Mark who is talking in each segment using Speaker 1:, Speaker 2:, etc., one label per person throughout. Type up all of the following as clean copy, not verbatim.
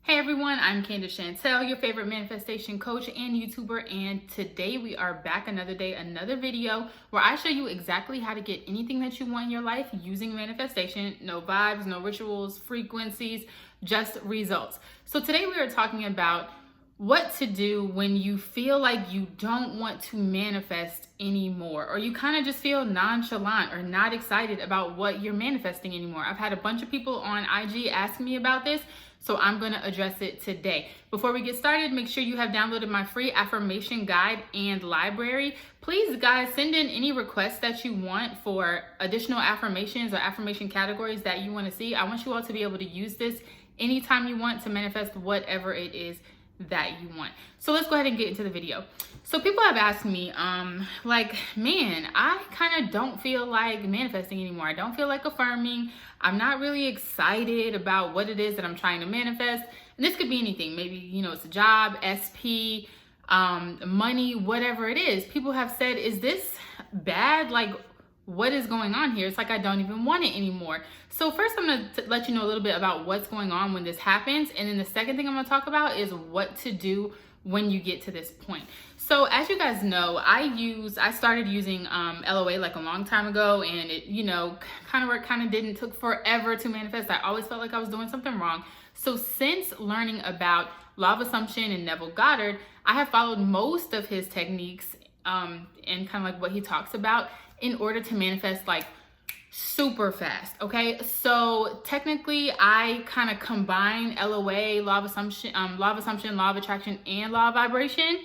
Speaker 1: Hey everyone, I'm Candace your favorite manifestation coach and YouTuber, and today we are back another day, another video where I show you exactly how to get anything that you want in your life using manifestation. No vibes, no rituals, frequencies, just results. So today we are talking about what to do when you feel like you don't want to manifest anymore, or you kind of just feel nonchalant or not excited about what you're manifesting anymore. I've had a bunch of people on IG ask me about this, so I'm going to address it today. Before we get started, make sure you have downloaded my free affirmation guide and library. Please, guys, send in any requests that you want for additional affirmations or affirmation categories that you want to see. I want you all to be able to use this anytime you want to manifest whatever it is that you want. So let's go ahead and get into the video. So people have asked me, man, I kind of don't feel like manifesting anymore. I don't feel like affirming. I'm not really excited about what it is that I'm trying to manifest. And this could be anything. Maybe, it's a job, SP, money, whatever it is. People have said, is this bad? Like, what is going on here? It's like I don't even want it anymore. So first I'm going to let you know a little bit about what's going on when this happens. And then the second thing I'm going to talk about is what to do when you get to this point. So as you guys know, I started using LOA like a long time ago, and it, kind of didn't, took forever to manifest. I always felt like I was doing something wrong. So since learning about Law of Assumption and Neville Goddard, I have followed most of his techniques and kind of like what he talks about in order to manifest like super fast. Okay, so technically I kind of combine LOA, law of assumption, law of attraction, and law of vibration,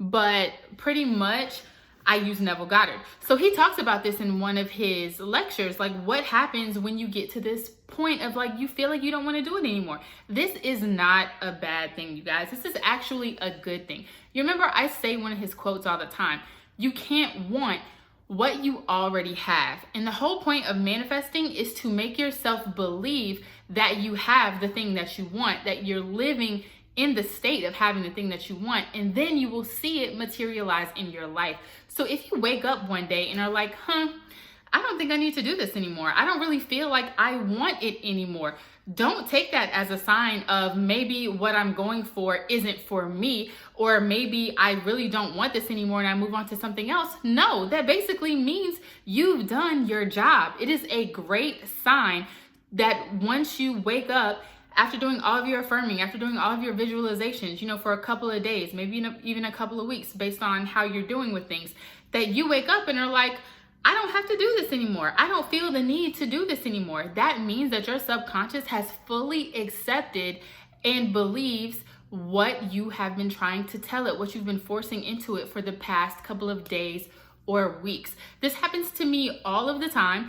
Speaker 1: but pretty much I use Neville Goddard. So he talks about this in one of his lectures, like what happens when you get to this point of like you feel like you don't want to do it anymore. This is not a bad thing, you guys. This is actually a good thing. You remember I say one of his quotes all the time: you can't want what you already have. And the whole point of manifesting is to make yourself believe that you have the thing that you want, that you're living in the state of having the thing that you want, and then you will see it materialize in your life. So if you wake up one day and are like, I don't think I need to do this anymore. I don't really feel like I want it anymore. Don't take that as a sign of maybe what I'm going for isn't for me, or maybe I really don't want this anymore and I move on to something else. No, that basically means you've done your job. It is a great sign that once you wake up after doing all of your affirming, after doing all of your visualizations, for a couple of days, maybe even a couple of weeks based on how you're doing with things, that you wake up and are like, I don't have to do this anymore. I don't feel the need to do this anymore. That means that your subconscious has fully accepted and believes what you have been trying to tell it, what you've been forcing into it for the past couple of days or weeks. This happens to me all of the time.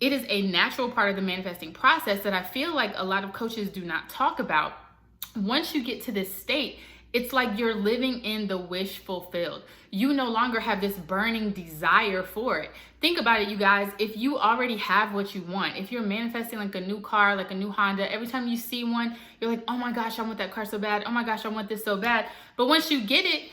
Speaker 1: It is a natural part of the manifesting process that I feel like a lot of coaches do not talk about. Once you get to this state, it's like you're living in the wish fulfilled. You no longer have this burning desire for it. Think about it, you guys. If you already have what you want, if you're manifesting like a new car, like a new Honda, every time you see one, you're like, oh my gosh, I want that car so bad. Oh my gosh, I want this so bad. But once you get it,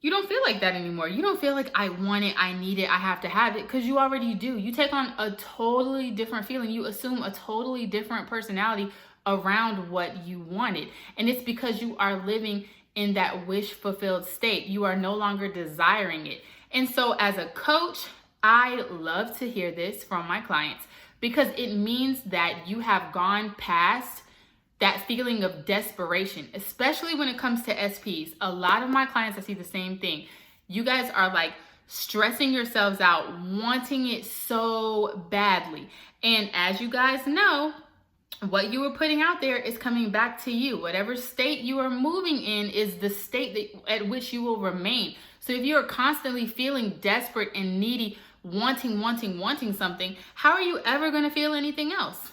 Speaker 1: you don't feel like that anymore. You don't feel like I want it, I need it, I have to have it, because you already do. You take on a totally different feeling. You assume a totally different personality around what you wanted. And it's because you are living in that wish fulfilled state. You are no longer desiring it. And so as a coach, I love to hear this from my clients, because it means that you have gone past that feeling of desperation, especially when it comes to SPs. A lot of my clients, I see the same thing. You guys are like stressing yourselves out, wanting it so badly. And as you guys know, what you were putting out there is coming back to you. Whatever state you are moving in is the state at which you will remain. So if you are constantly feeling desperate and needy, wanting something, how are you ever going to feel anything else?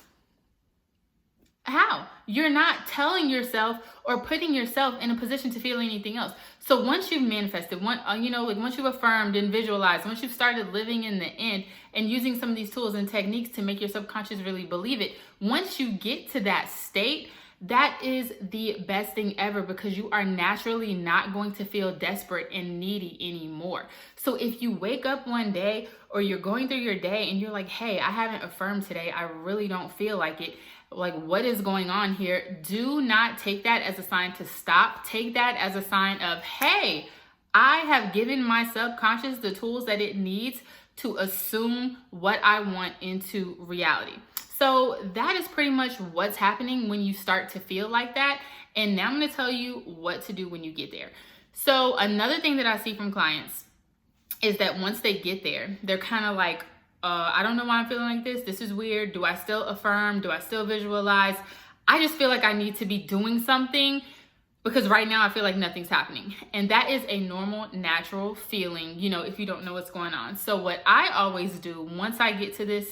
Speaker 1: How? You're not telling yourself or putting yourself in a position to feel anything else. So once you've manifested, once you've affirmed and visualized, once you've started living in the end and using some of these tools and techniques to make your subconscious really believe it, once you get to that state, that is the best thing ever, because you are naturally not going to feel desperate and needy anymore. So if you wake up one day or you're going through your day and you're like, hey, I haven't affirmed today, I really don't feel like it, like, what is going on here? Do not take that as a sign to stop. Take that as a sign of, hey, I have given my subconscious the tools that it needs to assume what I want into reality. So that is pretty much what's happening when you start to feel like that. And now I'm going to tell you what to do when you get there. So another thing that I see from clients is that once they get there, they're kind of like, I don't know why I'm feeling like this. This is weird. Do I still affirm? Do I still visualize? I just feel like I need to be doing something because right now I feel like nothing's happening. And that is a normal, natural feeling, you know, if you don't know what's going on. So what I always do once I get to this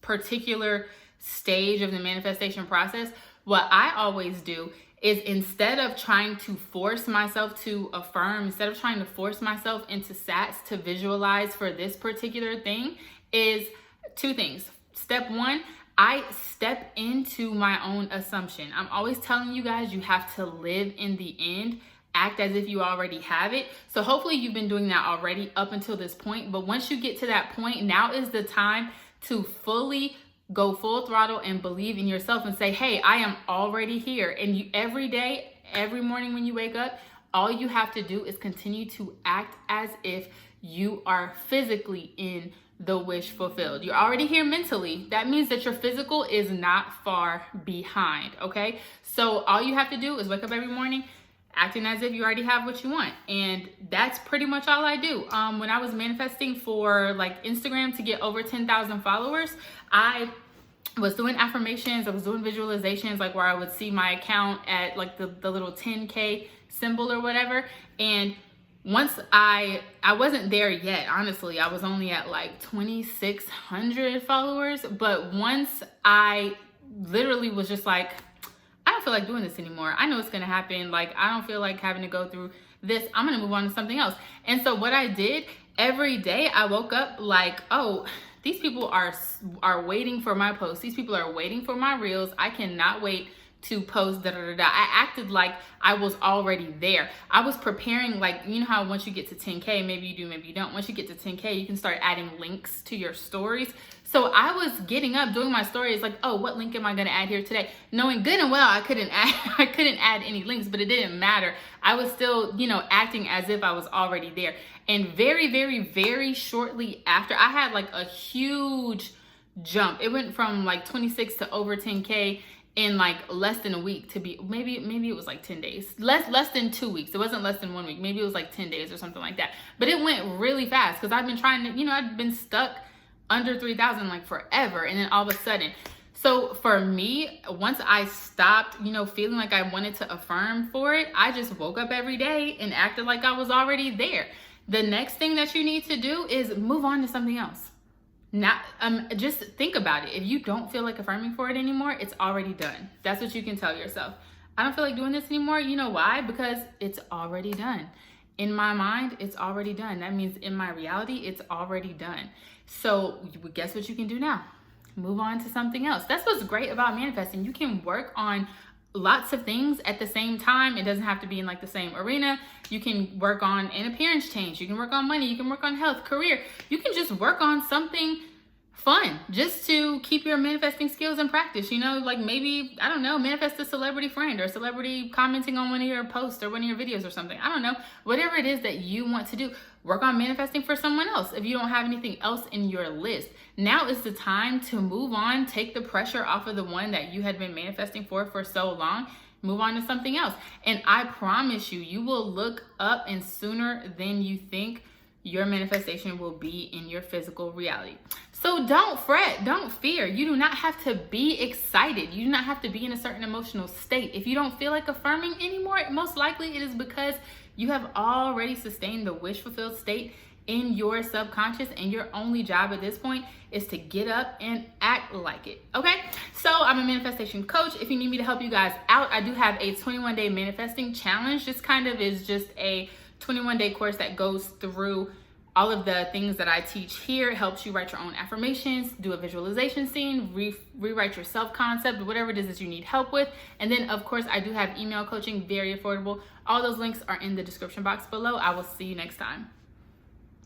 Speaker 1: particular stage of the manifestation process, what I always do is instead of trying to force myself to affirm, instead of trying to force myself into sats to visualize for this particular thing, is two things. Step one, I step into my own assumption. I'm always telling you guys, you have to live in the end, act as if you already have it. So hopefully you've been doing that already up until this point. But once you get to that point, now is the time to fully go full throttle and believe in yourself and say, hey, I am already here. And you, every day, every morning when you wake up, all you have to do is continue to act as if you are physically in the wish fulfilled. You're already here mentally. That means that your physical is not far behind, okay? So all you have to do is wake up every morning acting as if you already have what you want. And that's pretty much all I do. When I was manifesting for like Instagram to get over 10,000 followers, I was doing affirmations, I was doing visualizations, like where I would see my account at like the little 10K symbol or whatever. And once I wasn't there yet, honestly, I was only at like 2,600 followers. But once I literally was just like, I don't feel like doing this anymore. I know it's gonna happen. Like, I don't feel like having to go through this. I'm gonna move on to something else. And so what I did, every day I woke up like, oh, these people are waiting for my posts. These people are waiting for my reels. I cannot wait to post I acted like I was already there. I was preparing, like, you know how once you get to 10K, maybe you do, maybe you don't. Once you get to 10K, you can start adding links to your stories. So I was getting up, doing my stories like, oh, what link am I gonna add here today? Knowing good and well I couldn't add any links, but it didn't matter. I was still, you know, acting as if I was already there. And very, very, very shortly after, I had like a huge jump. It went from like 26 to over 10K in like less than a week to be, maybe it was like 10 days, less than 2 weeks. It wasn't less than 1 week. Maybe it was like 10 days or something like that. But it went really fast because I've been trying to, you know, I've been stuck under 3,000 like forever. And then all of a sudden, so for me, once I stopped, you know, feeling like I wanted to affirm for it, I just woke up every day and acted like I was already there. The next thing that you need to do is move on to something else. Not just think about it. If you don't feel like affirming for it anymore, it's already done. That's what you can tell yourself. I don't feel like doing this anymore. You know why? Because it's already done. In my mind, it's already done. That means in my reality, it's already done. So guess what you can do now? Move on to something else. That's what's great about manifesting. You can work on lots of things at the same time. It doesn't have to be in like the same arena. You can work on an appearance change. You can work on money. You can work on health, career. You can just work on something fun just to keep your manifesting skills in practice. You know, like maybe, I don't know, manifest a celebrity friend or a celebrity commenting on one of your posts or one of your videos or something. I don't know. Whatever it is that you want to do, work on manifesting for someone else if you don't have anything else in your list. Now is the time to move on, take the pressure off of the one that you had been manifesting for so long. Move on to something else. And I promise you, you will look up and sooner than you think, your manifestation will be in your physical reality. So don't fret, don't fear. You do not have to be excited. You do not have to be in a certain emotional state. If you don't feel like affirming anymore, most likely it is because you have already sustained the wish fulfilled state in your subconscious, and your only job at this point is to get up and act like it. Okay, so I'm a manifestation coach. If you need me to help you guys out, I do have a 21-day manifesting challenge. This kind of is just a 21-day course that goes through all of the things that I teach here. It helps you write your own affirmations, do a visualization scene, rewrite your self-concept, whatever it is that you need help with. And then of course I do have email coaching, very affordable. All those links are in the description box below. I will see you next time.